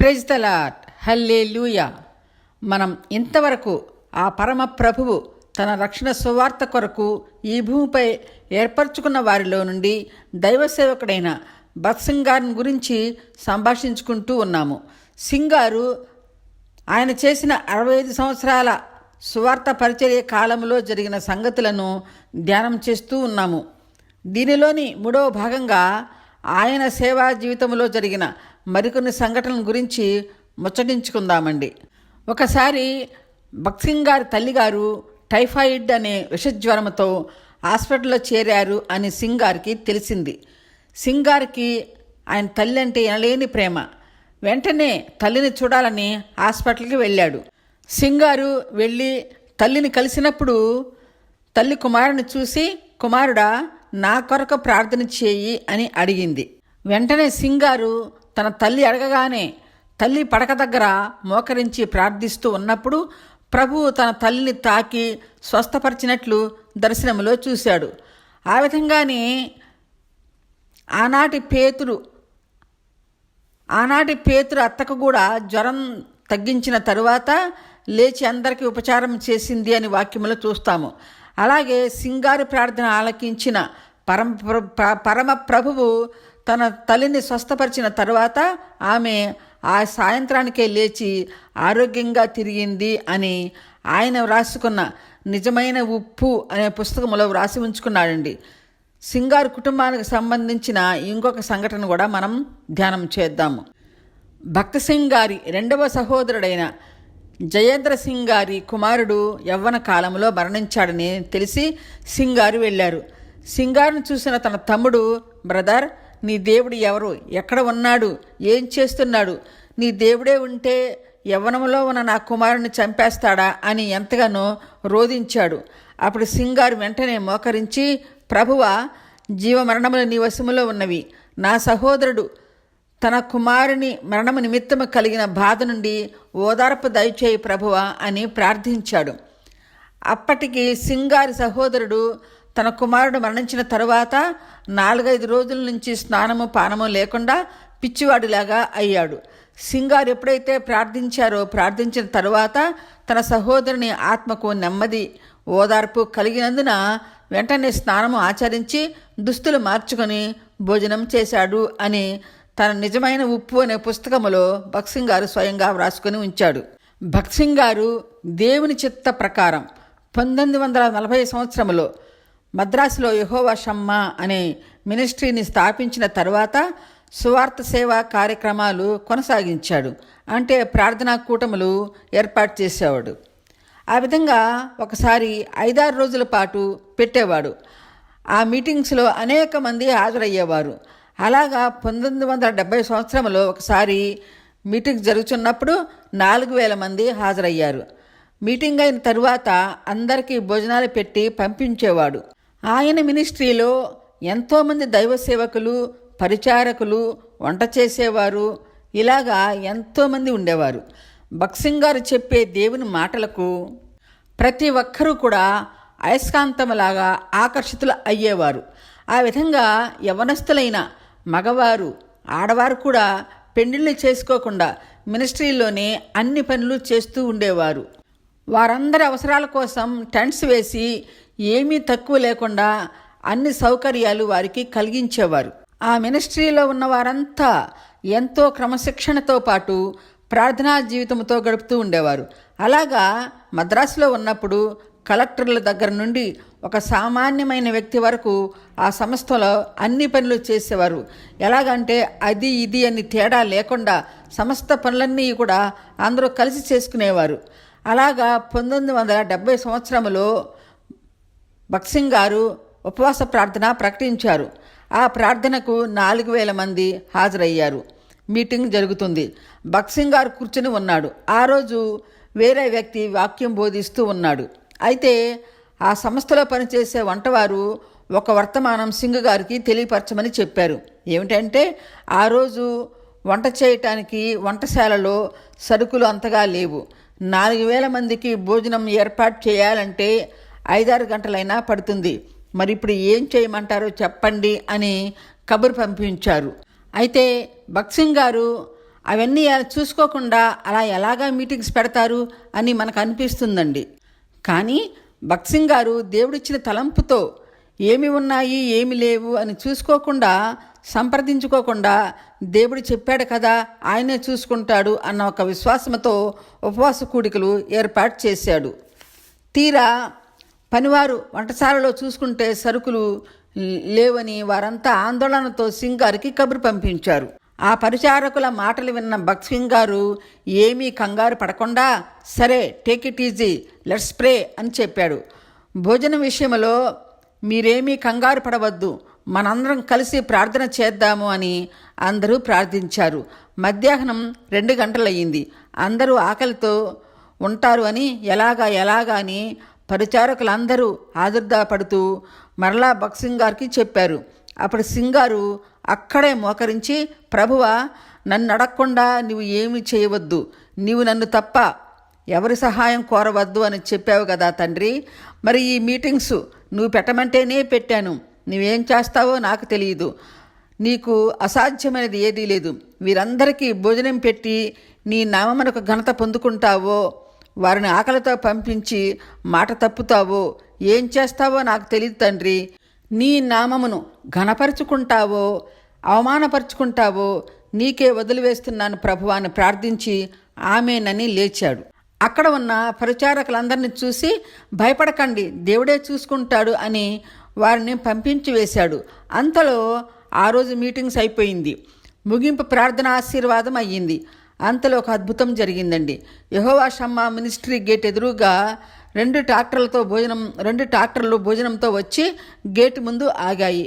Praise the lord, హల్లెలూయా. మనం ఇంతవరకు ఆ పరమ ప్రభువు తన రక్షణ సువార్త కొరకు ఈ భూమిపై ఏర్పరచుకున్న వారిలో నుండి దైవ సేవకుడైన భక్త్ సింగ్ గారి గురించి సంభాషించుకుంటూ ఉన్నాము. సింగ్ గారు ఆయన చేసిన 65 సంవత్సరాల సువార్త పరిచర్య కాలంలో జరిగిన సంగతులను ధ్యానం చేస్తూ ఉన్నాము. దీనిలోని 3వ భాగంగా ఆయన సేవా జీవితంలో జరిగిన మరికొన్ని సంఘటనల గురించి ముచ్చటించుకుందామండి. ఒకసారి భక్త్ సింగ్ గారి తల్లిగారు టైఫాయిడ్ అనే విషజ్వరంతో హాస్పిటల్లో చేరారు అని సింగ్ గారికి తెలిసింది. సింగ్ గారికి ఆయన తల్లి అంటే ఎనలేని ప్రేమ. వెంటనే తల్లిని చూడాలని హాస్పిటల్కి వెళ్ళాడు. సింగ్ గారు వెళ్ళి తల్లిని కలిసినప్పుడు తల్లి కుమారుని చూసి, కుమారుడా, నా కొరకు ప్రార్థన చేయి అని అడిగింది. వెంటనే సింగ్ గారు తన తల్లి అడగగానే తల్లి పడక దగ్గర మోకరించి ప్రార్థిస్తూ ఉన్నప్పుడు ప్రభువు తన తల్లిని తాకి స్వస్థపరిచినట్లు దర్శనంలో చూశాడు. ఆ విధంగానే ఆనాటి పేతురు అత్తకు కూడా జ్వరం తగ్గించిన తరువాత లేచి అందరికీ ఉపచారం చేసింది అని వాక్యములో చూస్తాము. అలాగే సింగారి ప్రార్థన ఆలకించిన పరమ ప్రభువు తన తల్లిని స్వస్థపరిచిన తరువాత ఆమె ఆ సాయంత్రానికే లేచి ఆరోగ్యంగా తిరిగింది అని ఆయన వ్రాసుకున్న నిజమైన ఉప్పు అనే పుస్తకంలో వ్రాసి ఉంచుకున్నాడండి. సింగారు కుటుంబానికి సంబంధించిన ఇంకొక సంఘటన కూడా మనం ధ్యానం చేద్దాము. భక్త్ సింగ్ గారి 2వ సహోదరుడైన జయేంద్ర సింగ్ గారి కుమారుడు యవ్వన కాలంలో మరణించాడని తెలిసి సింగ్ గారు వెళ్ళారు. సింగ్ గారిని చూసిన తన తమ్ముడు, బ్రదర్, నీ దేవుడు ఎవరు, ఎక్కడ ఉన్నాడు, ఏం చేస్తున్నాడు, నీ దేవుడే ఉంటే యవ్వనంలో ఉన్న నా కుమారుని చంపేస్తాడా అని ఎంతగానో రోధించాడు. అప్పుడు సింగ్ గారు వెంటనే మోకరించి, ప్రభువా, జీవమరణములు నీ వశములో ఉన్నవి, నా సహోదరుడు తన కుమారుని మరణము నిమిత్తము కలిగిన బాధ నుండి ఓదార్పు దయచేయి ప్రభువా అని ప్రార్థించాడు. అప్పటికి సింగ్ గారి సహోదరుడు తన కుమారుడు మరణించిన తరువాత 4-5 రోజుల నుంచి స్నానము పానము లేకుండా పిచ్చివాడిలాగా అయ్యాడు. సింగ్ గారు ఎప్పుడైతే ప్రార్థించిన తరువాత తన సహోదరుని ఆత్మకు నెమ్మది ఓదార్పు కలిగినందున వెంటనే స్నానము ఆచరించి దుస్తులు మార్చుకొని భోజనం చేశాడు అని తన నిజమైన ఉప్పు అనే పుస్తకములో భక్త్ సింగ్ గారు స్వయంగా వ్రాసుకొని ఉంచాడు. భక్త్ సింగ్ గారు దేవుని చిత్త ప్రకారం 1940 సంవత్సరంలో మద్రాసులో యెహోవా షమ్మా అనే మినిస్ట్రీని స్థాపించిన తరువాత సువార్త సేవా కార్యక్రమాలు కొనసాగించాడు. అంటే ప్రార్థనా కూటములు ఏర్పాటు చేసేవాడు. ఆ విధంగా ఒకసారి 5-6 రోజుల పాటు పెట్టేవాడు. ఆ మీటింగ్స్లో అనేక మంది హాజరయ్యేవారు. అలాగా 1970 సంవత్సరంలో ఒకసారి మీటింగ్ జరుగుతున్నప్పుడు 4,000 మంది హాజరయ్యారు. మీటింగ్ అయిన తరువాత అందరికీ భోజనాలు పెట్టి పంపించేవాడు. ఆయన మినిస్ట్రీలో ఎంతోమంది దైవ సేవకులు, పరిచారకులు, వంట చేసేవారు, ఇలాగా ఎంతోమంది ఉండేవారు. భక్త్ సింగ్ గారు చెప్పే దేవుని మాటలకు ప్రతి ఒక్కరూ కూడా అయస్కాంతములాగా ఆకర్షితులు అయ్యేవారు. ఆ విధంగా యవనస్తులైన మగవారు, ఆడవారు కూడా పెళ్లిళ్ళు చేసుకోకుండా మినిస్ట్రీలోనే అన్ని పనులు చేస్తూ ఉండేవారు. వారందరి అవసరాల కోసం టెంట్స్ వేసి ఏమీ తక్కువ లేకుండా అన్ని సౌకర్యాలు వారికి కలిగించేవారు. ఆ మినిస్ట్రీలో ఉన్న వారంతా ఎంతో క్రమశిక్షణతో పాటు ప్రార్థనా జీవితంతో గడుపుతూ ఉండేవారు. అలాగా మద్రాసులో ఉన్నప్పుడు కలెక్టర్ల దగ్గర నుండి ఒక సామాన్యమైన వ్యక్తి వరకు ఆ సంస్థలో అన్ని పనులు చేసేవారు. ఎలాగంటే అది ఇది అని తేడా లేకుండా సమస్త పనులన్నీ కూడా అందరూ కలిసి చేసుకునేవారు. అలాగా 1970 సంవత్సరంలో భక్త్ సింగ్ గారు ఉపవాస ప్రార్థన ప్రకటించారు. ఆ ప్రార్థనకు 4,000 మంది హాజరయ్యారు. మీటింగ్ జరుగుతుంది. భక్త్ సింగ్ గారు కూర్చుని ఉన్నాడు. ఆ రోజు వేరే వ్యక్తి వాక్యం బోధిస్తూ ఉన్నాడు. అయితే ఆ సంస్థలో పనిచేసే వంటవారు ఒక వర్తమానం సింగ్ గారికి తెలియపరచమని చెప్పారు. ఏమిటంటే, ఆ రోజు వంట చేయటానికి వంటశాలలో సరుకులు అంతగా లేవు. 4,000 మందికి భోజనం ఏర్పాటు చేయాలంటే 5-6 గంటలైనా పడుతుంది. మరి ఇప్పుడు ఏం చేయమంటారో చెప్పండి అని కబురు పంపించారు. అయితే భక్త్ సింగ్ గారు అవన్నీ చూసుకోకుండా అలా ఎలాగా మీటింగ్స్ పెడతారు అని మనకు అనిపిస్తుందండి. కానీ భగత్ సింగ్ గారు దేవుడిచ్చిన తలంపుతో ఏమి ఉన్నాయి ఏమి లేవు అని చూసుకోకుండా, సంప్రదించుకోకుండా దేవుడు చెప్పాడు కదా ఆయనే చూసుకుంటాడు అన్న ఒక విశ్వాసంతో ఉపవాస కూడికలు ఏర్పాటు చేశాడు. తీరా పనివారు వంటశాలలో చూసుకుంటే సరుకులు లేవని వారంతా ఆందోళనతో సింగ్ గారికి కబురు పంపించారు. ఆ పరిచారకుల మాటలు విన్న భగత్ సింగ్ గారు ఏమీ కంగారు పడకుండా, సరే take it easy, let's pray అని చెప్పాడు. భోజనం విషయంలో మీరేమీ కంగారు పడవద్దు, మనందరం కలిసి ప్రార్థన చేద్దాము అని అందరూ ప్రార్థించారు. మధ్యాహ్నం 2 గంటలయ్యింది. అందరూ ఆకలితో ఉంటారు అని ఎలాగా అని పరిచారకులందరూ ఆదుర్దాపడుతూ మరలా భగత్ సింగ్ గారికి చెప్పారు. అప్పుడు సింగ్ గారు అక్కడే మోకరించి, ప్రభువా, నన్ను అడగకుండా నువ్వు ఏమి చేయవద్దు, నీవు నన్ను తప్ప ఎవరి సహాయం కోరవద్దు అని చెప్పావు కదా తండ్రి. మరి ఈ మీటింగ్స్ నువ్వు పెట్టమంటేనే పెట్టాను, నువ్వేం చేస్తావో నాకు తెలియదు, నీకు అసాధ్యమైనది ఏదీ లేదు. వీరందరికీ భోజనం పెట్టి నీ నామమునకు ఘనత పొందుకుంటావో, వారిని ఆకలితో పంపించి మాట తప్పుతావో, ఏం చేస్తావో నాకు తెలియదు తండ్రి. నీ నామమును ఘనపరుచుకుంటావో అవమానపరుచుకుంటావో నీకే వదిలివేస్తున్నాను ప్రభువా అని ప్రార్థించి ఆమేనని లేచాడు. అక్కడ ఉన్న పరిచారకులందరినీ చూసి, భయపడకండి, దేవుడే చూసుకుంటాడు అని వారిని పంపించి వేశాడు. అంతలో ఆ రోజు మీటింగ్స్ అయిపోయింది. ముగింపు ప్రార్థన ఆశీర్వాదం అయ్యింది. అంతలో ఒక అద్భుతం జరిగిందండి. యెహోవా షమ్మా మినిస్ట్రీ గేట్ ఎదురుగా 2 ట్రాక్టర్లు భోజనంతో వచ్చి గేటు ముందు ఆగాయి.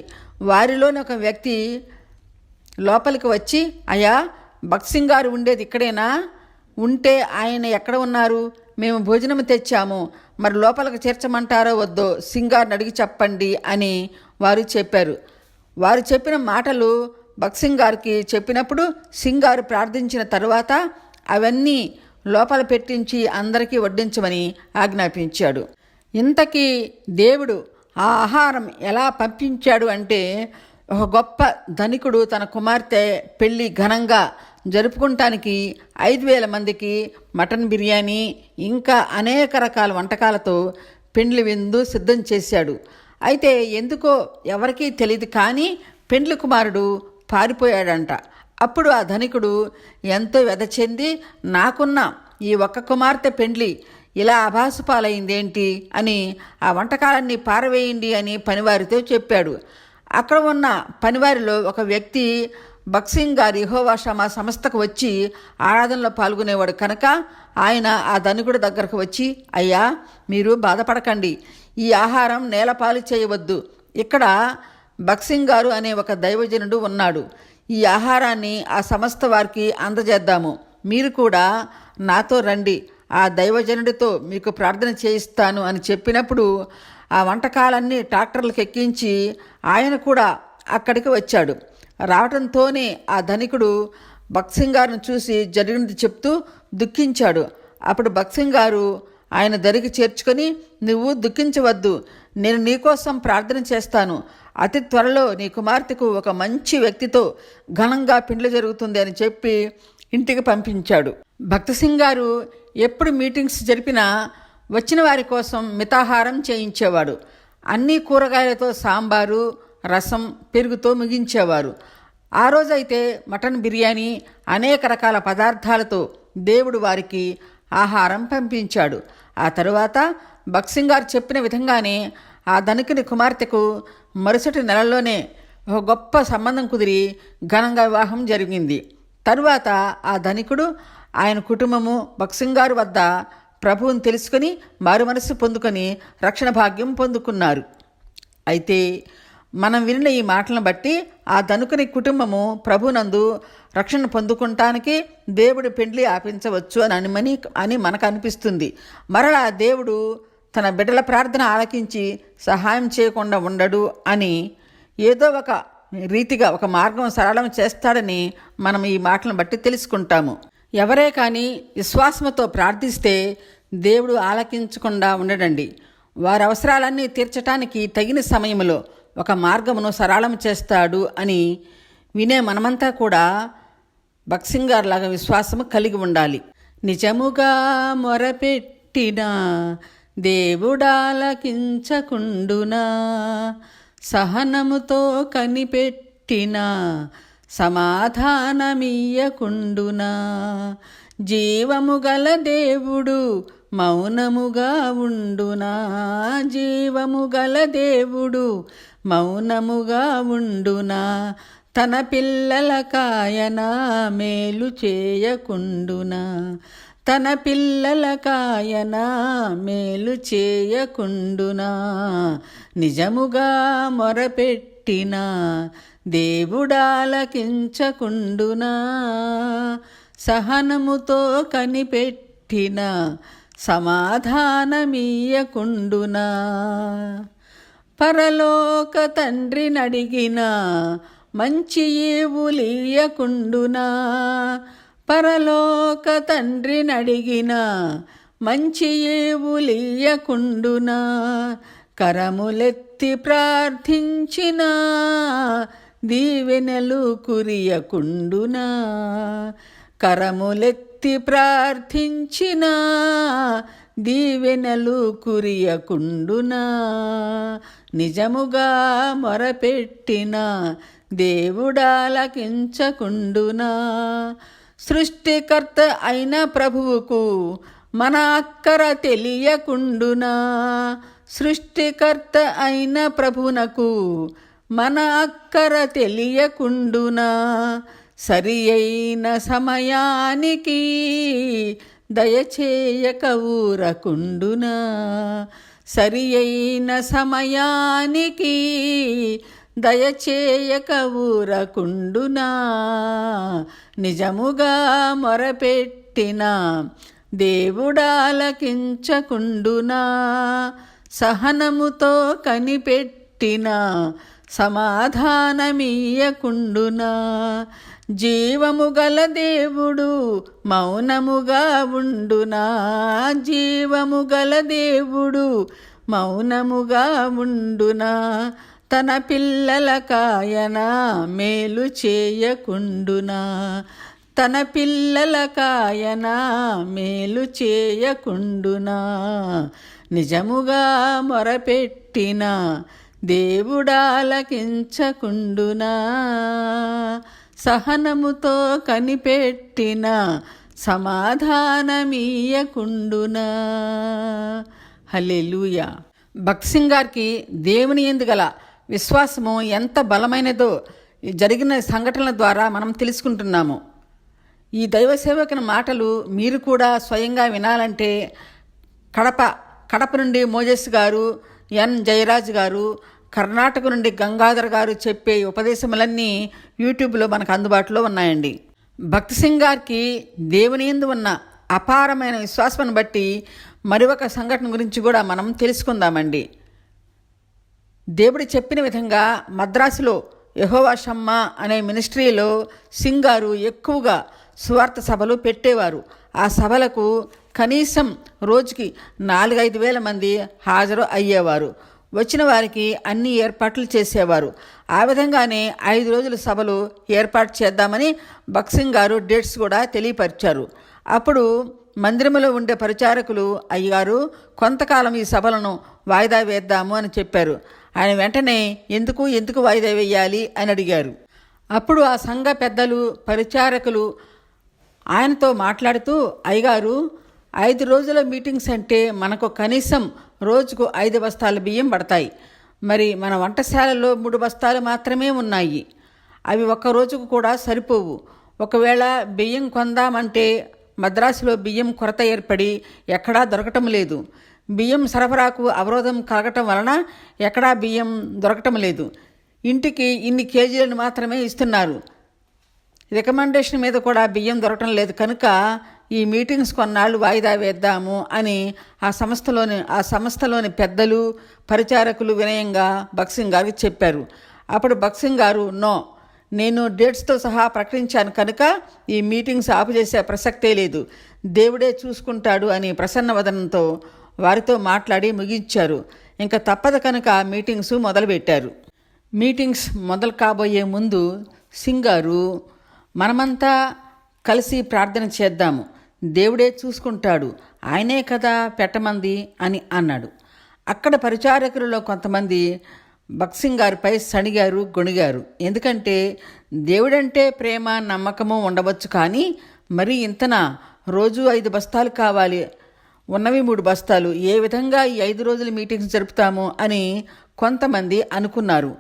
వారిలోని ఒక వ్యక్తి లోపలికి వచ్చి, అయ్యా, భగత్ సింగ్ గారు ఉండేది ఇక్కడేనా? ఉంటే ఆయన ఎక్కడ ఉన్నారు? మేము భోజనం తెచ్చాము, మరి లోపలికి చేర్చమంటారో వద్దో సింగ్ గారిని అడిగి చెప్పండి అని వారు చెప్పారు. వారు చెప్పిన మాటలు భగత్ సింగ్ గారికి చెప్పినప్పుడు సింగ్ గారు ప్రార్థించిన తరువాత అవన్నీ లోపల పెట్టించి అందరికీ వడ్డించమని ఆజ్ఞాపించాడు. ఇంతకీ దేవుడు ఆ ఆహారం ఎలా పంపించాడు అంటే, ఒక గొప్ప ధనికుడు తన కుమార్తె పెళ్లి ఘనంగా జరుపుకుంటానికి 5,000 మందికి మటన్ బిర్యానీ ఇంకా అనేక రకాల వంటకాలతో పెండ్లి విందు సిద్ధం చేశాడు. అయితే ఎందుకో ఎవరికీ తెలియదు, కానీ పెండ్లి కుమారుడు పారిపోయాడంట. అప్పుడు ఆ ధనికుడు ఎంతో వ్యధ చెంది, నాకున్న ఈ ఒక్క కుమార్తె పెండ్లి ఇలా అభాసుపాలైందేంటి అని ఆ వంటకాలన్నీ పారవేయండి అని పనివారితో చెప్పాడు. అక్కడ ఉన్న పనివారిలో ఒక వ్యక్తి భగత్ సింగ్ గారి యెహోవా షమ్మా సంస్థకు వచ్చి ఆరాధనలో పాల్గొనేవాడు కనుక ఆయన ఆ ధనికుడి దగ్గరకు వచ్చి, అయ్యా, మీరు బాధపడకండి, ఈ ఆహారం నేలపాలు చేయవద్దు. ఇక్కడ భగత్ సింగ్ గారు అనే ఒక దైవజనుడు ఉన్నాడు. ఈ ఆహారాన్ని ఆ సంస్థ వారికి అందజేద్దాము. మీరు కూడా నాతో రండి, ఆ దైవజనుడితో మీకు ప్రార్థన చేయిస్తాను అని చెప్పినప్పుడు ఆ వంటకాలన్నీ ట్రాక్టర్లకు ఎక్కించి ఆయన కూడా అక్కడికి వచ్చాడు. రావడంతోనే ఆ ధనికుడు భగత్ సింగ్ గారిని చూసి జరిగినది చెప్తూ దుఃఖించాడు. అప్పుడు భగత్ సింగ్ గారు ఆయన దరికి చేర్చుకొని, నువ్వు దుఃఖించవద్దు, నేను నీకోసం ప్రార్థన చేస్తాను. అతి త్వరలో నీ కుమార్తెకు ఒక మంచి వ్యక్తితో ఘనంగా పెండ్లి జరుగుతుంది అని చెప్పి ఇంటికి పంపించాడు. భగత్ సింగ్ గారు ఎప్పుడు మీటింగ్స్ జరిపినా వచ్చిన వారి కోసం మితాహారం చేయించేవాడు. అన్ని కూరగాయలతో సాంబారు, రసం, పెరుగుతో ముగించేవారు. ఆ రోజైతే మటన్ బిర్యానీ, అనేక రకాల పదార్థాలతో దేవుడు వారికి ఆహారం పంపించాడు. ఆ తరువాత భగత్ సింగ్ గారు చెప్పిన విధంగానే ఆ ధనికుని కుమార్తెకు మరుసటి నెలలోనే ఒక గొప్ప సంబంధం కుదిరి ఘనంగా వివాహం జరిగింది. తరువాత ఆ ధనికుడు, ఆయన కుటుంబము భగత్ సింగ్ గారి వద్ద ప్రభువుని తెలుసుకొని మారు మనస్సు పొందుకొని రక్షణ భాగ్యం పొందుకున్నారు. అయితే మనం వినిన ఈ మాటలను బట్టి ఆ ధనికుని కుటుంబము ప్రభునందు రక్షణ పొందుకుంటానికి దేవుడు పెండ్లి ఆపించవచ్చు అని మనకు అనిపిస్తుంది. మరలా దేవుడు తన బిడ్డల ప్రార్థన ఆలకించి సహాయం చేయకుండా ఉండడు అని ఏదో ఒక రీతిగా ఒక మార్గం సరళం చేస్తాడని మనం ఈ మాటలను బట్టి తెలుసుకుంటాము. ఎవరే కానీ విశ్వాసంతో ప్రార్థిస్తే దేవుడు ఆలకించకుండా ఉండడండి. వారి అవసరాలన్నీ తీర్చడానికి తగిన సమయంలో ఒక మార్గమును సరళం చేస్తాడు అని వినే మనమంతా కూడా భక్సింగార్ లాగా విశ్వాసము కలిగి ఉండాలి. నిజముగా మొరపెట్టిన దేవుడాలకించకుండునా, సహనముతో కనిపెట్టిన సమాధానమియ్యకుండునా, జీవము గల దేవుడు మౌనముగా ఉండునా, జీవము గల దేవుడు మౌనముగా ఉండునా, తన పిల్లలకాయన మేలు చేయకుండునా, తన పిల్లలకాయన మేలు చేయకుండునా, నిజముగా మొరపెట్టిన దేవుడాలకించకుండునా, సహనముతో కనిపెట్టిన సమాధానమియ్యకుండునా, పరలోక తండ్రినడిగిన మంచి ఈవులియ్యకుండునా, పరలోక తండ్రినడిగిన మంచి ఈవులియ్యకుండునా, కరములెత్తి ప్రార్థించిన దీవెనలు కురియకుండునా, కరములెత్తి ప్రార్థించిన దీవెనలు కురియకుండునా, నిజముగా మొరపెట్టిన దేవుడాలకించకుండునా, సృష్టికర్త అయిన ప్రభువుకు మన అక్కర తెలియకుండునా, సృష్టికర్త అయిన ప్రభునకు మన అక్కర తెలియకుండునా, సరి అయిన సమయానికి దయచేయక ఊరకుండునా, సరి అయిన సమయానికి దయచేయక ఊరకుండునా, నిజముగా మొరపెట్టిన దేవుడాలకించకుండునా, సహనముతో కనిపెట్టిన సమాధానమియ్యకుండునా, జీవము గల దేవుడు మౌనముగా ఉండునా, జీవము గల దేవుడు మౌనముగా ఉండునా, తన పిల్లలకాయన మేలు చేయకుండునా, తన పిల్లలకాయన మేలు చేయకుండునా, నిజముగా మొరపెట్టిన దేవుడాలకించకుండునా, సహనముతో కనిపెట్టిన సమాధానమియ్యకుండునా. హల్లెలూయా. భక్సింగార్కి దేవుని యందు గల విశ్వాసము ఎంత బలమైనదో జరిగిన సంఘటనల ద్వారా మనం తెలుసుకుంటున్నాము. ఈ దైవ సేవకుని మాటలు మీరు కూడా స్వయంగా వినాలంటే కడప నుండి మోజెస్ గారు, ఎన్ జయరాజ్ గారు, కర్ణాటక నుండి గంగాధర్ గారు చెప్పే ఉపదేశములన్నీ యూట్యూబ్లో మనకు అందుబాటులో ఉన్నాయండి. భక్సింగార్కి దేవుని యందు ఉన్న అపారమైన విశ్వాసాన్ని బట్టి మరి ఒక సంఘటన గురించి కూడా మనం తెలుసుకుందామండి. దేవుడు చెప్పిన విధంగా మద్రాసులో యెహోవా షమ్మా అనే మినిస్ట్రీలో సింగారు ఎక్కువగా సువార్త సభలు పెట్టేవారు. ఆ సభలకు కనీసం రోజుకి 4-5 వేల మంది హాజరు అయ్యేవారు. వచ్చిన వారికి అన్ని ఏర్పాట్లు చేసేవారు. ఆ విధంగానే 5 రోజుల సభలు ఏర్పాటు చేద్దామని భక్సింగారు డేట్స్ కూడా తెలియపరిచారు. అప్పుడు మందిరంలో ఉండే పరిచారకులు, అయ్యగారు కొంతకాలం ఈ సభలను వాయిదా వేద్దాము అని చెప్పారు. ఆయన వెంటనే ఎందుకు వాయిదా వేయాలి అని అడిగారు. అప్పుడు ఆ సంఘ పెద్దలు, పరిచారకులు ఆయనతో మాట్లాడుతూ, అయ్యగారు 5 రోజుల మీటింగ్స్ అంటే మనకు కనీసం రోజుకు 5 బస్తాల బియ్యం పడతాయి. మరి మన వంటశాలలో 3 బస్తాలు మాత్రమే ఉన్నాయి. అవి ఒక్క రోజుకు కూడా సరిపోవు. ఒకవేళ బియ్యం కొందామంటే మద్రాసులో బియ్యం కొరత ఏర్పడి ఎక్కడా దొరకటం లేదు. బియ్యం సరఫరాకు అవరోధం కలగటం వలన ఎక్కడా బియ్యం దొరకటం లేదు. ఇంటికి ఇన్ని కేజీలను మాత్రమే ఇస్తున్నారు. రికమెండేషన్ మీద కూడా బియ్యం దొరకటం లేదు. కనుక ఈ మీటింగ్స్ కొన్నాళ్ళు వాయిదా వేద్దాము అని ఆ సంస్థలోని పెద్దలు, పరిచారకులు వినయంగా భక్సింగారికి చెప్పారు. అప్పుడు భక్సింగారు, నో, నేను డేట్స్తో సహా ప్రకటించాను కనుక ఈ మీటింగ్స్ ఆపు చేసే ప్రసక్తే లేదు, దేవుడే చూసుకుంటాడు అని ప్రసన్నవదనంతో వారితో మాట్లాడి ముగించారు. ఇంకా తప్పదు కనుక మీటింగ్స్ మొదలుపెట్టారు. మీటింగ్స్ మొదలు కాబోయే ముందు సింగారు, మనమంతా కలిసి ప్రార్థన చేద్దాము, దేవుడే చూసుకుంటాడు, ఆయనే కదా పెట్టమంది అని అన్నాడు. అక్కడ పరిచారకులలో కొంతమంది భక్సింగ్ గారిపై సణిగారు, గొణిగారు. ఎందుకంటే దేవుడంటే ప్రేమ, నమ్మకము ఉండవచ్చు, కానీ మరి ఇంతనా, రోజు 5 బస్తాలు కావాలి, ఉన్నవి 3 బస్తాలు, ఏ విధంగా ఈ 5 రోజుల మీటింగ్స్ జరుపుతాము అని కొంతమంది అనుకున్నారు.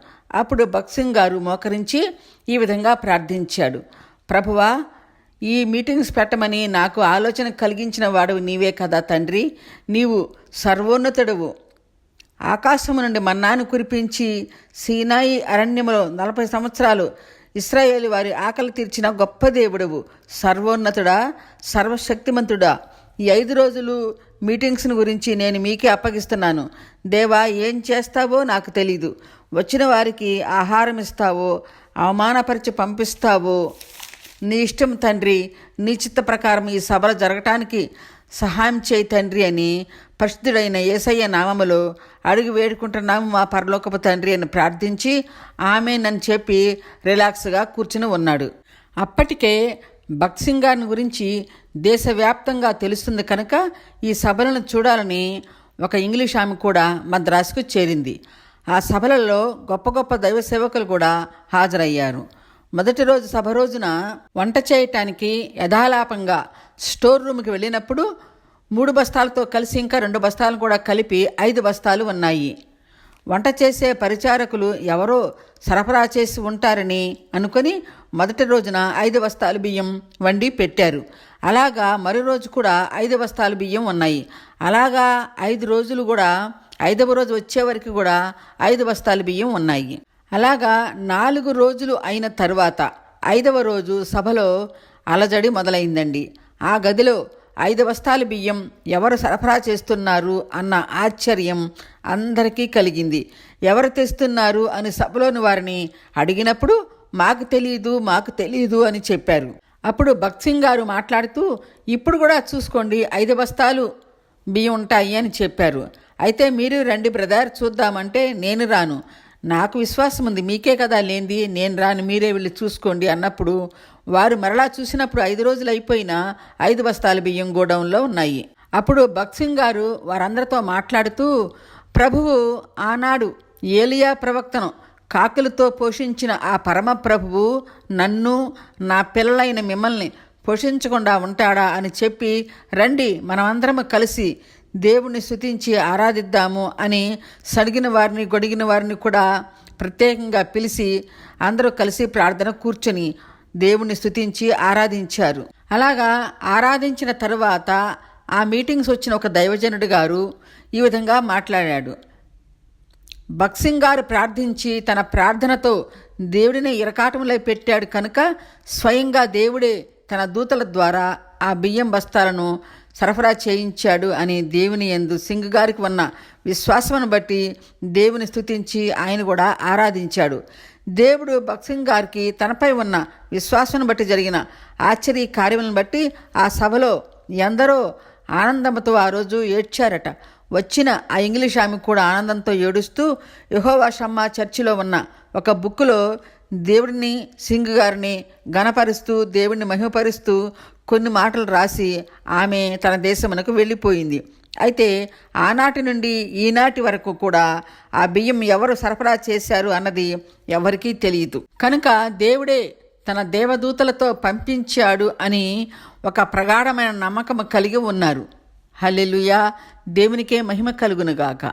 అప్పుడు భక్సింగ్ గారు మోకరించి ఈ విధంగా ప్రార్థించాడు. ప్రభువా, ఈ మీటింగ్స్ పెట్టమని నాకు ఆలోచన కలిగించిన వాడు నీవే కదా తండ్రి. నీవు సర్వోన్నతుడవు. ఆకాశము నుండి మన్నాను కురిపించి సీనాయి అరణ్యములో 40 సంవత్సరాలు ఇశ్రాయేలు వారి ఆకలి తీర్చిన గొప్ప దేవుడవు. సర్వోన్నతుడా, సర్వశక్తిమంతుడా, ఈ 5 రోజులు మీటింగ్స్ని గురించి నేను మీకే అప్పగిస్తున్నాను. దేవా, ఏం చేస్తావో నాకు తెలీదు. వచ్చిన వారికి ఆహారం ఇస్తావో, అవమానపరిచి పంపిస్తావో నీ ఇష్టం తండ్రి. నీ చిత్త ప్రకారం ఈ సభలు జరగటానికి సహాయం చేయి తండ్రి అని పరిశుద్ధుడైన యేసయ్య నామములో అడిగి వేడుకుంటున్నాము మా పరలోకపు తండ్రి అని ప్రార్థించి ఆమేనని చెప్పి రిలాక్స్గా కూర్చుని ఉన్నాడు. అప్పటికే భక్సింగ్ గారిని గురించి దేశవ్యాప్తంగా తెలుస్తుంది కనుక ఈ సభలను చూడాలని ఒక ఇంగ్లీష్ ఆమె కూడా మద్రాసుకు చేరింది. ఆ సభలలో గొప్ప గొప్ప దైవ సేవకులు కూడా హాజరయ్యారు. మొదటి రోజు సభ రోజున వంట చేయటానికి యథాలాపంగా స్టోర్ రూమ్కి వెళ్ళినప్పుడు 3 బస్తాలతో కలిసి ఇంకా 2 బస్తాలు కూడా కలిపి 5 బస్తాలు ఉన్నాయి. వంట చేసే పరిచారకులు ఎవరో సరఫరా చేసి ఉంటారని అనుకొని మొదటి రోజున 5 బస్తాలు బియ్యం వండి పెట్టారు. అలాగా మరో రోజు కూడా 5 బస్తాలు బియ్యం ఉన్నాయి. అలాగా 5 రోజులు కూడా 5వ రోజు వచ్చే వరకు కూడా 5 బస్తాలు బియ్యం ఉన్నాయి. అలాగా 4 రోజులు అయిన తరువాత 5వ రోజు సభలో అలజడి మొదలైందండి. ఆ గదిలో 5 బస్తాలు బియ్యం ఎవరు సరఫరా చేస్తున్నారు అన్న ఆశ్చర్యం అందరికీ కలిగింది. ఎవరు తెస్తున్నారు అని సభలోని వారిని అడిగినప్పుడు మాకు తెలీదు అని చెప్పారు. అప్పుడు భక్సింగ్ గారు మాట్లాడుతూ ఇప్పుడు కూడా చూసుకోండి 5 బస్తాలు బియ్యం ఉంటాయి అని చెప్పారు. అయితే మీరు రండి బ్రదర్ చూద్దామంటే నేను రాను, నాకు విశ్వాసం ఉంది, మీకే కదా లేంది, నేను రాను, మీరే వెళ్ళి చూసుకోండి అన్నప్పుడు వారు మరలా చూసినప్పుడు 5 రోజులు అయిపోయినా 5 బస్తాల బియ్యం గోడౌన్లో ఉన్నాయి. అప్పుడు భక్సింగ్ గారు వారందరితో మాట్లాడుతూ ప్రభువు ఆనాడు ఏలియా ప్రవక్తను కాకులతో పోషించిన ఆ పరమ ప్రభువు నన్ను, నా పిల్లలైన మిమ్మల్ని పోషించకుండా ఉంటాడా అని చెప్పి రండి మనమందరము కలిసి దేవుణ్ణి స్తుతించి ఆరాధిద్దాము అని సడిగిన వారిని, గొడిగిన వారిని కూడా ప్రత్యేకంగా పిలిచి అందరూ కలిసి ప్రార్థన కూర్చొని దేవుణ్ణి స్తుతించి ఆరాధించారు. అలాగా ఆరాధించిన తరువాత ఆ మీటింగ్స్ వచ్చిన ఒక దైవజనుడు గారు ఈ విధంగా మాట్లాడాడు. భక్సింగ్ గారు ప్రార్థించి తన ప్రార్థనతో దేవుడిని ఇరకాటంలో పెట్టాడు కనుక స్వయంగా దేవుడే తన దూతల ద్వారా ఆ బియ్యం బస్తాలను సరఫరా చేయించాడు అని దేవుని యందు సింగ్ గారికి ఉన్న విశ్వాసమును బట్టి దేవుని స్తుతించి ఆయన కూడా ఆరాధించాడు. దేవుడు భక్సింగ్ గారికి తనపై ఉన్న విశ్వాసాన్ని బట్టి జరిగిన ఆశ్చర్య కార్యములను బట్టి ఆ సభలో ఎందరో ఆనందంతో ఆ రోజు ఏడ్చారట. వచ్చిన ఆ ఇంగ్లీష్ ఆమె కూడా ఆనందంతో ఏడుస్తూ యెహోవా షమ్మా చర్చిలో ఉన్న ఒక బుక్కులో దేవుడిని, సింగ్ గారిని గణపరుస్తూ దేవుడిని మహిమపరుస్తూ కొన్ని మాటలు రాసి ఆమె తన దేశమునకు వెళ్ళిపోయింది. అయితే ఆనాటి నుండి ఈనాటి వరకు కూడా ఆ బియ్యం ఎవరు సరఫరా చేశారు అన్నది ఎవరికీ తెలియదు. కనుక దేవుడే తన దేవదూతలతో పంపించాడు అని ఒక ప్రగాఢమైన నమ్మకం కలిగి ఉన్నారు. హల్లెలూయా, దేవునికే మహిమ కలుగునుగాక.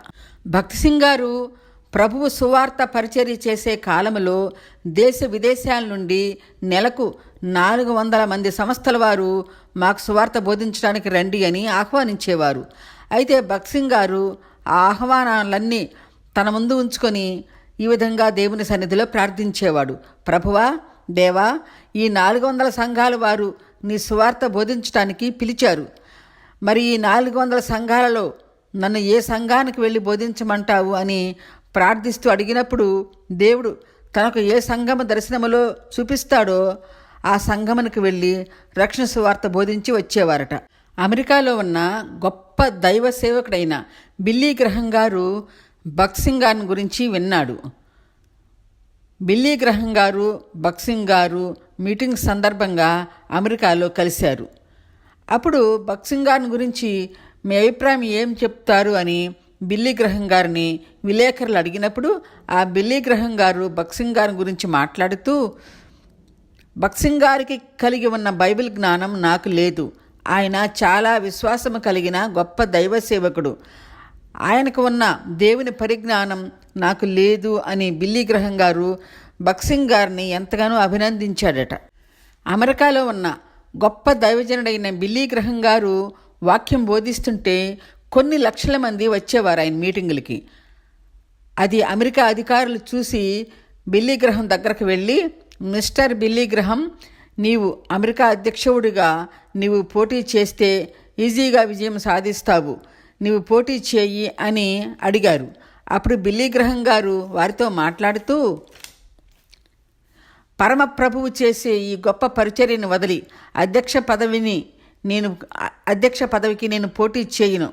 భక్తిసింగ్ గారు ప్రభువు సువార్త పరిచర్య చేసే కాలంలో దేశ విదేశాల నుండి నెలకు 400 మంది సంస్థల వారు మాకు సువార్త బోధించడానికి రండి అని ఆహ్వానించేవారు. అయితే భక్సింగ్ గారు ఆ ఆహ్వానాలన్నీ తన ముందు ఉంచుకొని ఈ విధంగా దేవుని సన్నిధిలో ప్రార్థించేవాడు. ప్రభువా, దేవా, ఈ 400 సంఘాల వారు నీ సువార్త బోధించడానికి పిలిచారు. మరి ఈ 400 సంఘాలలో నన్ను ఏ సంఘానికి వెళ్ళి బోధించమంటావు అని ప్రార్థిస్తూ అడిగినప్పుడు దేవుడు తనకు ఏ సంఘము దర్శనములో చూపిస్తాడో ఆ సంఘమునికి వెళ్ళి రక్షణ సువార్త బోధించి వచ్చేవారట. అమెరికాలో ఉన్న గొప్ప దైవ సేవకుడైన బిల్లీ గ్రహం గారు భక్సింగ్ గారిని గురించి విన్నాడు. బిల్లీ గ్రహం గారు, భక్సింగ్ గారు మీటింగ్ సందర్భంగా అమెరికాలో కలిశారు. అప్పుడు బక్సింగ్ గారిని గురించి మీ అభిప్రాయం ఏం చెప్తారు అని బిల్లీ గ్రహం గారిని విలేకరులు అడిగినప్పుడు ఆ బిల్లీ గ్రహం గారు బక్సింగ్ గారి గురించి మాట్లాడుతూ, బక్సింగ్ గారికి కలిగి ఉన్న బైబిల్ జ్ఞానం నాకు లేదు. ఆయన చాలా విశ్వాసము కలిగిన గొప్ప దైవ సేవకుడు. ఆయనకు ఉన్న దేవుని పరిజ్ఞానం నాకు లేదు అని బిల్లీ గ్రహం గారు బక్సింగ్ గారిని ఎంతగానో అభినందించాడట. అమెరికాలో ఉన్న గొప్ప దైవజనుడైన బిల్లీ గ్రహం గారు వాక్యం బోధిస్తుంటే కొన్ని లక్షల మంది వచ్చేవారు ఆయన మీటింగులకి. అది అమెరికా అధికారులు చూసి బిల్లీ గ్రహం దగ్గరకు వెళ్ళి, మిస్టర్ బిల్లీ గ్రహం, నీవు అమెరికా అధ్యక్షుడిగా నీవు పోటీ చేస్తే ఈజీగా విజయం సాధిస్తావు, నీవు పోటీ చేయి అని అడిగారు. అప్పుడు బిల్లీ గ్రహం గారు వారితో మాట్లాడుతూ, పరమప్రభువు చేసే ఈ గొప్ప పరిచర్యను వదిలి అధ్యక్ష పదవికి నేను పోటీ చేయను.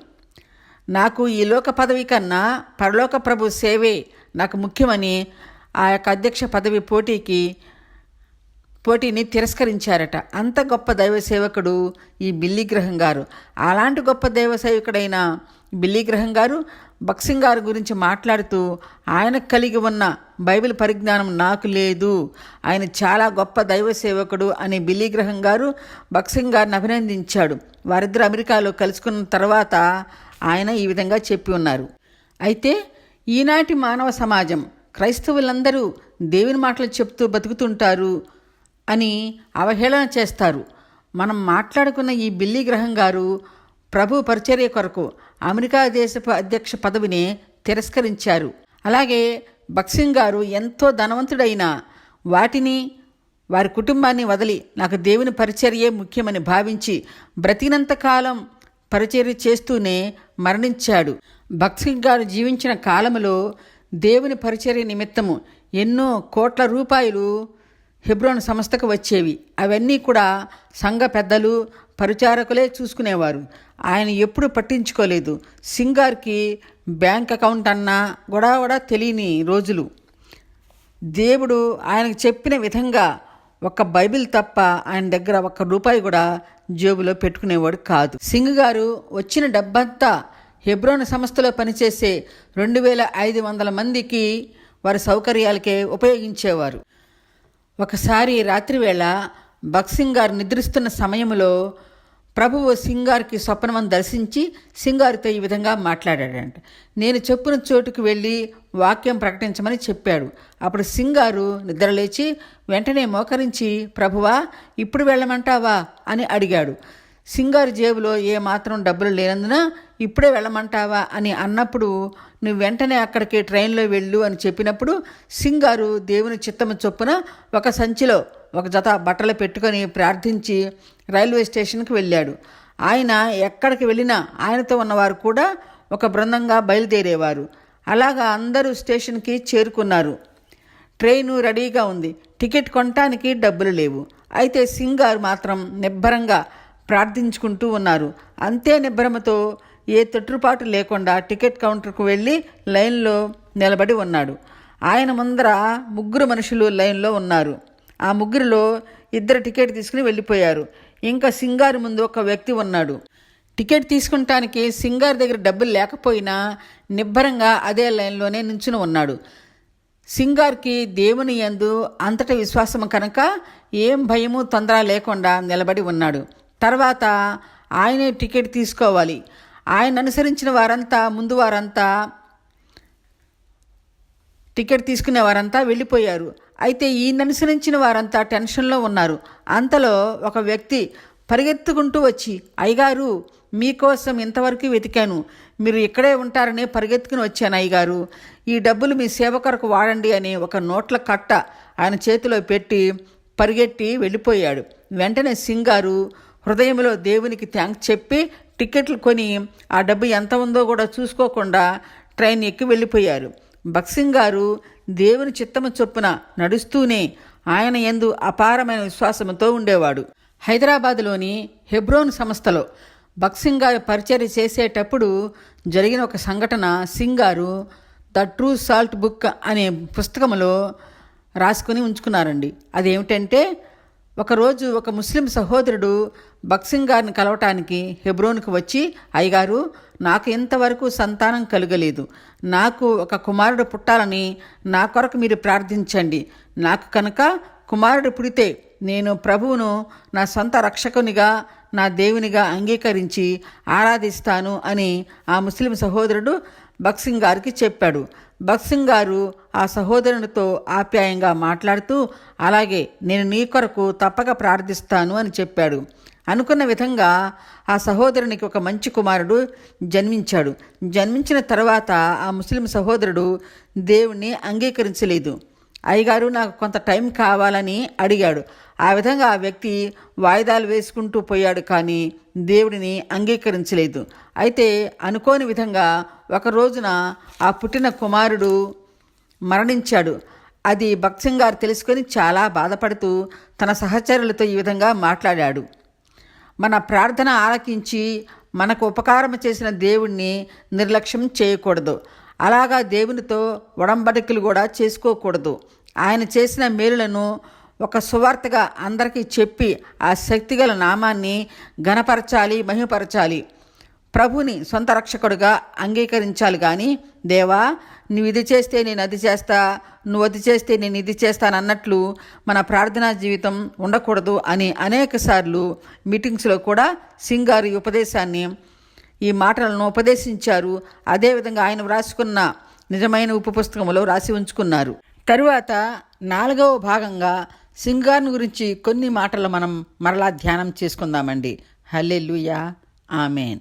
నాకు ఈ లోక పదవి కన్నా పరలోక ప్రభు సేవే నాకు ముఖ్యమని ఆ యొక్క అధ్యక్ష పదవి పోటీని తిరస్కరించారట. అంత గొప్ప దైవ సేవకుడు ఈ బిల్లీ గ్రహం గారు. అలాంటి గొప్ప దైవ సేవకుడైన బిల్లీ గ్రహం గారు బక్సింగ్ గారి గురించి మాట్లాడుతూ, ఆయనకు కలిగి ఉన్న బైబిల్ పరిజ్ఞానం నాకు లేదు, ఆయన చాలా గొప్ప దైవ సేవకుడు అని బిల్లీ గ్రహం గారు బక్సింగ్ గారిని అభినందించాడు. వారిద్దరు అమెరికాలో కలుసుకున్న తర్వాత ఆయన ఈ విధంగా చెప్పి ఉన్నారు. అయితే ఈనాటి మానవ సమాజం క్రైస్తవులందరూ దేవుని మాటలు చెప్తూ బతుకుతుంటారు అని అవహేళన చేస్తారు. మనం మాట్లాడుకున్న ఈ బిల్లీ గ్రహం గారు ప్రభు పరిచర్య కొరకు అమెరికా దేశపు అధ్యక్ష పదవిని తిరస్కరించారు. అలాగే బక్సింగ్ గారు ఎంతో ధనవంతుడైన వారి కుటుంబాన్ని వదిలి నాకు దేవుని పరిచర్యే ముఖ్యమని భావించి బ్రతికినంతకాలం పరిచర్య చేస్తూనే మరణించాడు. బక్సింగ్ గారు జీవించిన కాలములో దేవుని పరిచర్య నిమిత్తము ఎన్నో కోట్ల రూపాయలు హెబ్రోన్ సంస్థకు వచ్చేవి. అవన్నీ కూడా సంఘ పెద్దలు, పరిచారకులే చూసుకునేవారు. ఆయన ఎప్పుడు పట్టించుకోలేదు. సింగార్కి బ్యాంక్ అకౌంట్ అన్నా కూడా తెలియని రోజులు. దేవుడు ఆయనకు చెప్పిన విధంగా ఒక్క బైబిల్ తప్ప ఆయన దగ్గర ₹1 కూడా జేబులో పెట్టుకునేవాడు కాదు. సింగ్ గారు వచ్చిన డబ్బంతా హెబ్రోన్ సంస్థలో పనిచేసే 2500 మందికి వారి సౌకర్యాలకే ఉపయోగించేవారు. ఒకసారి రాత్రివేళ బక్సింగ్ గారు నిద్రిస్తున్న సమయంలో ప్రభువు సింగార్కి స్వప్నమని దర్శించి సింగారితో ఈ విధంగా మాట్లాడాడంట. నేను చెప్పిన చోటుకు వెళ్ళి వాక్యం ప్రకటించమని చెప్పాడు. అప్పుడు సింగారు నిద్రలేచి వెంటనే మోకరించి, ప్రభువా ఇప్పుడు వెళ్ళమంటావా అని అడిగాడు. సింగారు జేబులో ఏమాత్రం డబ్బులు లేనందున ఇప్పుడే వెళ్ళమంటావా అని అన్నప్పుడు, నువ్వు వెంటనే అక్కడికి ట్రైన్లో వెళ్ళు అని చెప్పినప్పుడు సింగారు దేవుని చిత్తము చొప్పున ఒక సంచిలో ఒక జత బట్టలు పెట్టుకొని ప్రార్థించి రైల్వే స్టేషన్కి వెళ్ళాడు. ఆయన ఎక్కడికి వెళ్ళినా ఆయనతో ఉన్నవారు కూడా ఒక బృందంగా బయలుదేరేవారు. అలాగా అందరూ స్టేషన్కి చేరుకున్నారు. ట్రైను రెడీగా ఉంది. టికెట్ కొనటానికి డబ్బులు లేవు. అయితే సింగారు మాత్రం నిబ్బరంగా ప్రార్థించుకుంటూ ఉన్నారు. అంతే నిబ్బరముతో ఏ తొట్టుపాటు లేకుండా టికెట్ కౌంటర్కు వెళ్ళి లైన్లో నిలబడి ఉన్నాడు. ఆయన ముందర 3 మనుషులు లైన్లో ఉన్నారు. ఆ 3లో 2 టికెట్ తీసుకుని వెళ్ళిపోయారు. ఇంకా సింగారు ముందు ఒక వ్యక్తి ఉన్నాడు. టికెట్ తీసుకుంటానికి సింగారు దగ్గర డబ్బులు లేకపోయినా నిబ్బరంగా అదే లైన్లోనే నించుని ఉన్నాడు. సింగార్కి దేవుని యందు అంతటి విశ్వాసం కనుక ఏం భయము తొందర లేకుండా నిలబడి ఉన్నాడు. తర్వాత ఆయనే టికెట్ తీసుకోవాలి. ఆయన అనుసరించిన వారంతా ముందు వారంతా టికెట్ తీసుకునే వారంతా వెళ్ళిపోయారు. అయితే ఈయన అనుసరించిన వారంతా టెన్షన్లో ఉన్నారు. అంతలో ఒక వ్యక్తి పరిగెత్తుకుంటూ వచ్చి, అయ్యగారు మీకోసం ఇంతవరకు వెతికాను, మీరు ఇక్కడే ఉంటారని పరిగెత్తుకుని వచ్చాను అయ్యగారు, ఈ డబ్బులు మీ సేవ కొరకు వాడండి అని ఒక నోట్ల కట్ట ఆయన చేతిలో పెట్టి పరిగెట్టి వెళ్ళిపోయాడు. వెంటనే సింగారు హృదయంలో దేవునికి థ్యాంక్స్ చెప్పి టికెట్లు కొని ఆ డబ్బు ఎంత ఉందో కూడా చూసుకోకుండా ట్రైన్ ఎక్కి వెళ్ళిపోయారు. బక్సింగ్ గారు దేవుని చిత్తము చొప్పున నడుస్తూనే ఆయన యందు అపారమైన విశ్వాసంతో ఉండేవాడు. హైదరాబాదులోని హెబ్రోన్ సంస్థలో బక్సింగ్ గారు పరిచర్య చేసేటప్పుడు జరిగిన ఒక సంఘటన సింగారు ద ట్రూ సాల్ట్ బుక్ అనే పుస్తకంలో రాసుకుని ఉంచుకున్నారండి. అదేమిటంటే, ఒకరోజు ఒక ముస్లిం సహోదరుడు బక్సింగ్ గారిని కలవటానికి హెబ్రోన్కు వచ్చి, అయ్యగారు, నాకు ఇంతవరకు సంతానం కలుగలేదు. నాకు ఒక కుమారుడు పుట్టాలని నా కొరకు మీరు ప్రార్థించండి. నాకు కనుక కుమారుడు పుడితే నేను ప్రభువును నా సొంత రక్షకునిగా, నా దేవునిగా అంగీకరించి ఆరాధిస్తాను అని ఆ ముస్లిం సహోదరుడు బక్సింగ్ గారికి చెప్పాడు. బక్సింగ్ గారు ఆ సహోదరునితో ఆప్యాయంగా మాట్లాడుతూ, అలాగే నేను నీ కొరకు తప్పక ప్రార్థిస్తాను అని చెప్పాడు. అనుకున్న విధంగా ఆ సహోదరునికి ఒక మంచి కుమారుడు జన్మించాడు. జన్మించిన తర్వాత ఆ ముస్లిం సహోదరుడు దేవుణ్ణి అంగీకరించలేదు. అయ్యగారు, నాకు కొంత టైం కావాలని అడిగాడు. ఆ విధంగా ఆ వ్యక్తి వాయిదాలు వేసుకుంటూ పోయాడు, కానీ దేవుడిని అంగీకరించలేదు. అయితే అనుకోని విధంగా ఒక రోజున ఆ పుట్టిన కుమారుడు మరణించాడు. అది బక్సింగ్ గారు తెలుసుకొని చాలా బాధపడుతూ తన సహచరులతో ఈ విధంగా మాట్లాడాడు. మన ప్రార్థన ఆలకించి మనకు ఉపకారం చేసిన దేవుణ్ణి నిర్లక్ష్యం చేయకూడదు. అలాగా దేవునితో ఒడంబడికలు కూడా చేసుకోకూడదు. ఆయన చేసిన మేలులను ఒక సువార్తగా అందరికీ చెప్పి ఆ శక్తిగల నామాన్ని ఘనపరచాలి, మహిమపరచాలి. ప్రభుని సొంత రక్షకుడుగా అంగీకరించాలి. కానీ దేవా, నువ్వు ఇది చేస్తే నేను అది చేస్తా, నువ్వు అది చేస్తే నేను ఇది చేస్తానన్నట్లు మన ప్రార్థనా జీవితం ఉండకూడదు అని అనేకసార్లు మీటింగ్స్లో కూడా సింగ్ గారి ఉపదేశాన్ని, ఈ మాటలను ఉపదేశించారు. అదేవిధంగా ఆయన వ్రాసుకున్న నిజమైన ఉపపుస్తకంలో రాసి ఉంచుకున్నారు. తరువాత 4వ భాగంగా సింగ్ గారిని గురించి కొన్ని మాటలు మనం మరలా ధ్యానం చేసుకుందామండి. హల్లెలూయా, ఆమేన్.